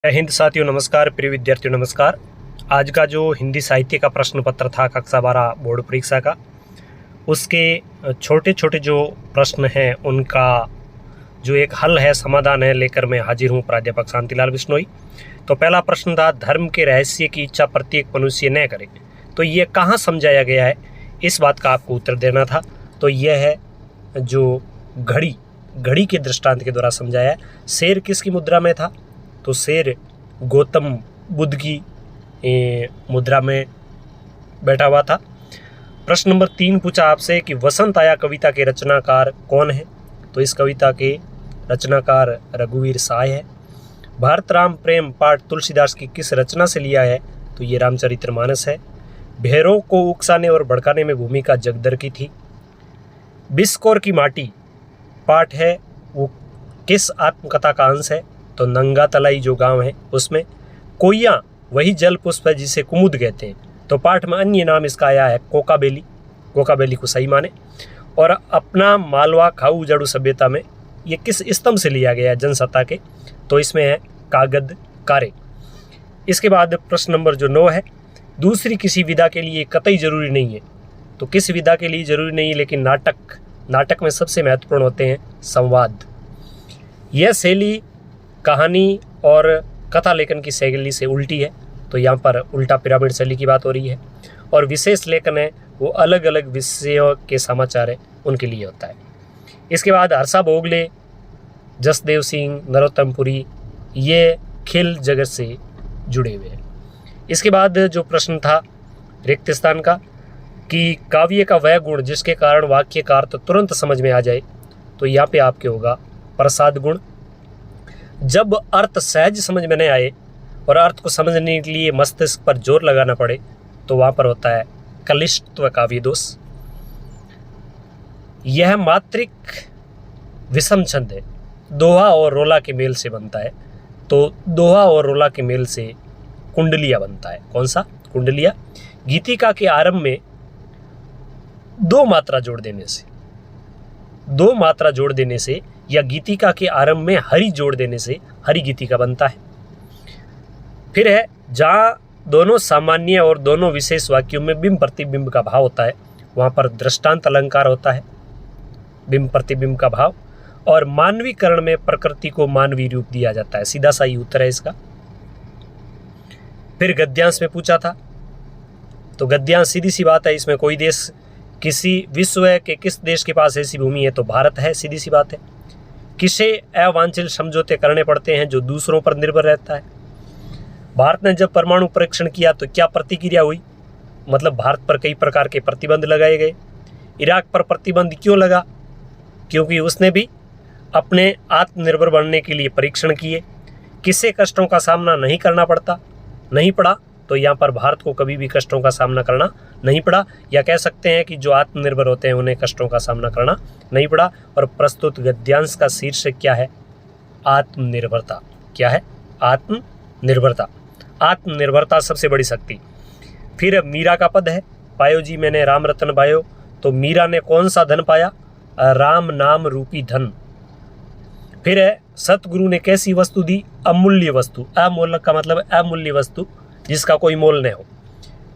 जय हिंद साथियों, नमस्कार। प्रिय विद्यार्थियों नमस्कार। आज का जो हिंदी साहित्य का प्रश्न पत्र था कक्षा 12 बोर्ड परीक्षा का, उसके छोटे छोटे जो प्रश्न हैं उनका जो एक हल है, समाधान है, लेकर मैं हाजिर हूँ, प्राध्यापक शांतिलाल बिश्नोई। तो पहला प्रश्न था, धर्म के रहस्य की इच्छा प्रत्येक मनुष्य न करे। तो ये कहाँ समझाया गया है, इस बात का आपको उत्तर देना था। तो यह है जो घड़ी के दृष्टांत के द्वारा समझाया है। शेर किसकी मुद्रा में था? तो शेर गौतम बुद्ध की मुद्रा में बैठा हुआ था। प्रश्न नंबर 3 पूछा आपसे कि वसंत आया कविता के रचनाकार कौन है? तो इस कविता के रचनाकार रघुवीर साय है। भारत राम प्रेम पाठ तुलसीदास की किस रचना से लिया है? तो ये रामचरितमानस है। भैरव को उकसाने और भड़काने में भूमिका जगदर की थी। बिस्कोर की माटी पाठ है, वो किस आत्मकथा का अंश है? तो नंगा तलाई जो गांव है उसमें। कोइया वही जल पुष्प है जिसे कुमुद कहते हैं। तो पाठ में अन्य नाम इसका आया है कोकाबेली। कोकाबेली को सही माने। और अपना मालवा खाऊ जड़ू सभ्यता में ये किस स्तंभ से लिया गया है जनसत्ता के? तो इसमें है कागद कारे। इसके बाद प्रश्न नंबर जो 9 है, दूसरी किसी विधा के लिए कतई जरूरी नहीं है। तो किस विधा के लिए जरूरी नहीं, लेकिन नाटक में सबसे महत्वपूर्ण होते हैं संवाद। यह शैली कहानी और कथा लेखन की शैली से उल्टी है। तो यहाँ पर उल्टा पिरामिड शैली की बात हो रही है। और विशेष लेखन है वो अलग अलग विषयों के समाचार है उनके लिए होता है। इसके बाद हर्षा भोगले, जसदेव सिंह, नरोत्तम पुरी, ये खेल जगत से जुड़े हुए हैं। इसके बाद जो प्रश्न था रिक्त स्थान का कि काव्य का वह गुण जिसके कारण वाक्य का अर्थ तुरंत समझ में आ जाए। तो यहाँ पे आपके होगा प्रसाद गुण। जब अर्थ सहज समझ में नहीं आए और अर्थ को समझने के लिए मस्तिष्क पर जोर लगाना पड़े तो वहां पर होता है कलिष्टत्व काव्य दोष। यह मात्रिक विषम छंद है, दोहा और रोला के मेल से बनता है। तो दोहा और रोला के मेल से कुंडलिया बनता है। कौन सा? कुंडलिया। गीतिका के आरंभ में दो मात्रा जोड़ देने से या गीतिका के आरंभ में हरि जोड़ देने से हरि गीतिका बनता है। फिर है जहाँ दोनों सामान्य और दोनों विशेष वाक्यों में बिंब प्रतिबिंब का भाव होता है, वहाँ पर दृष्टांत अलंकार होता है, बिंब प्रतिबिंब का भाव। और मानवीकरण में प्रकृति को मानवीय रूप दिया जाता है। सीधा सा ही उत्तर है इसका। फिर गद्यांश में पूछा था, तो गद्यांश सीधी सी बात है, इसमें कोई देश किसी विश्व के किस देश के पास ऐसी भूमि है? तो भारत है, सीधी सी बात है। किसे अवांछित समझौते करने पड़ते हैं जो दूसरों पर निर्भर रहता है? भारत ने जब परमाणु परीक्षण किया तो क्या प्रतिक्रिया हुई? मतलब भारत पर कई प्रकार के प्रतिबंध लगाए गए। इराक पर प्रतिबंध क्यों लगा? क्योंकि उसने भी अपने आत्मनिर्भर बनने के लिए परीक्षण किए। किसे कष्टों का सामना नहीं पड़ा? तो यहाँ पर भारत को कभी भी कष्टों का सामना करना नहीं पड़ा, या कह सकते हैं कि जो आत्मनिर्भर होते हैं उन्हें कष्टों का सामना करना नहीं पड़ा। और प्रस्तुत गद्यांश का शीर्षक क्या है? आत्मनिर्भरता। क्या है? आत्मनिर्भरता। आत्मनिर्भरता सबसे बड़ी शक्ति। फिर मीरा का पद है, पायो जी मैंने राम रतन पायो। तो मीरा ने कौन सा धन पाया? राम नाम रूपी धन। फिर है सतगुरु ने कैसी वस्तु दी? अमूल्य वस्तु। अमूल्य का मतलब अमूल्य वस्तु जिसका कोई मोल न हो।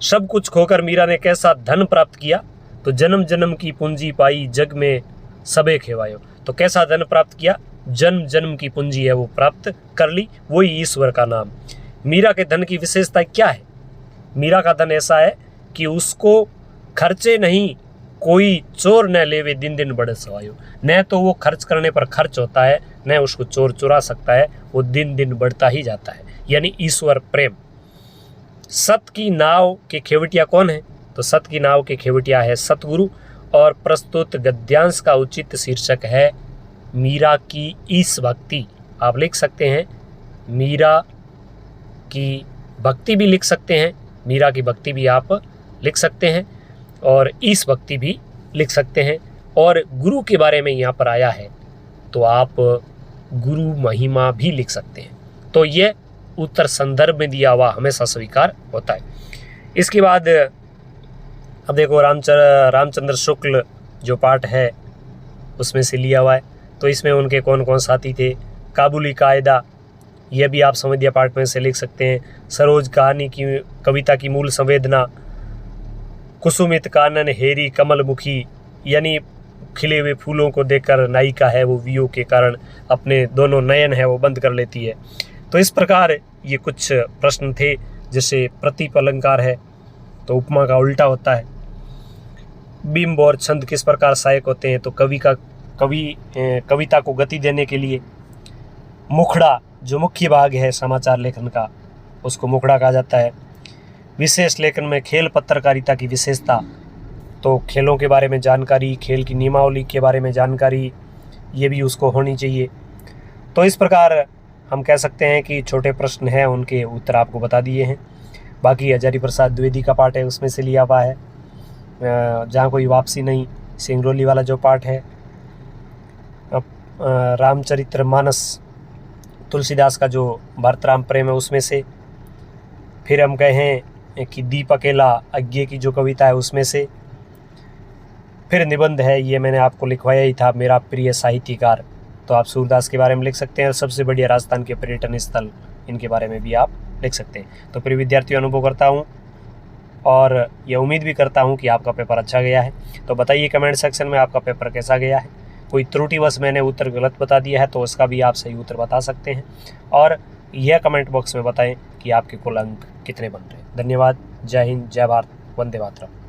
सब कुछ खोकर मीरा ने कैसा धन प्राप्त किया? तो जन्म जन्म की पूंजी पाई जग में सबे खेवायो। तो कैसा धन प्राप्त किया? जन्म जन्म की पूंजी है वो प्राप्त कर ली, वही ईश्वर का नाम। मीरा के धन की विशेषता क्या है? मीरा का धन ऐसा है कि उसको खर्चे नहीं, कोई चोर न लेवे दिन दिन बढ़े सवायो। न तो वो खर्च करने पर खर्च होता है, न उसको चोर चुरा सकता है, वो दिन दिन बढ़ता ही जाता है, यानी ईश्वर प्रेम। सत की नाव के खेवटिया कौन है? तो सत की नाव के खेवटिया है सतगुरु। और प्रस्तुत गद्यांश का उचित शीर्षक है मीरा की ईश भक्ति। आप लिख सकते हैं मीरा की भक्ति भी लिख सकते हैं, मीरा की भक्ति भी आप लिख सकते हैं, और ईश भक्ति भी लिख सकते हैं। और गुरु के बारे में यहाँ पर आया है तो आप गुरु महिमा भी लिख सकते हैं। तो ये उत्तर संदर्भ में दिया हुआ हमेशा स्वीकार होता है। इसके बाद अब देखो रामचंद्र शुक्ल जो पाठ है उसमें से लिया हुआ है। तो इसमें उनके कौन कौन साथी थे? काबुली कायदा, यह भी आप संवेदिया पाठ में से लिख सकते हैं। सरोज कविता की मूल संवेदना, कुसुमित कानन हेरी कमल मुखी, यानी खिले हुए फूलों को देखकर नायिका है वो वियोग के कारण अपने दोनों नयन है वो बंद कर लेती है। तो इस प्रकार ये कुछ प्रश्न थे। जैसे प्रतीप अलंकार है तो उपमा का उल्टा होता है। बिंब और छंद किस प्रकार सहायक होते हैं, तो कविता को गति देने के लिए मुखड़ा, जो मुख्य भाग है समाचार लेखन का, उसको मुखड़ा कहा जाता है। विशेष लेखन में खेल पत्रकारिता की विशेषता, तो खेलों के बारे में जानकारी, खेल की नियमावली के बारे में जानकारी, ये भी उसको होनी चाहिए। तो इस प्रकार हम कह सकते हैं कि छोटे प्रश्न हैं उनके उत्तर आपको बता दिए हैं। बाकी हजारी प्रसाद द्विवेदी का पाठ है उसमें से लिया हुआ है, जहाँ कोई वापसी नहीं, सिंगरौली वाला जो पाठ है, रामचरितमानस तुलसीदास का जो भरत राम प्रेम है उसमें से, फिर हम कहें कि दीप अकेला अज्ञे की जो कविता है उसमें से, फिर निबंध है, ये मैंने आपको लिखवाया ही था, मेरा प्रिय साहित्यकार, तो आप सूरदास के बारे में लिख सकते हैं। और सबसे बढ़िया राजस्थान के पर्यटन स्थल, इनके बारे में भी आप लिख सकते हैं। तो प्रिय विद्यार्थियों, अनुभव करता हूँ और यह उम्मीद भी करता हूँ कि आपका पेपर अच्छा गया है। तो बताइए कमेंट सेक्शन में आपका पेपर कैसा गया है। कोई त्रुटिवश मैंने उत्तर गलत बता दिया है तो उसका भी आप सही उत्तर बता सकते हैं, और यह कमेंट बॉक्स में बताएं कि आपके कुल अंक कितने बन रहे हैं। धन्यवाद। जय हिंद, जय भारत, वंदे मातरम।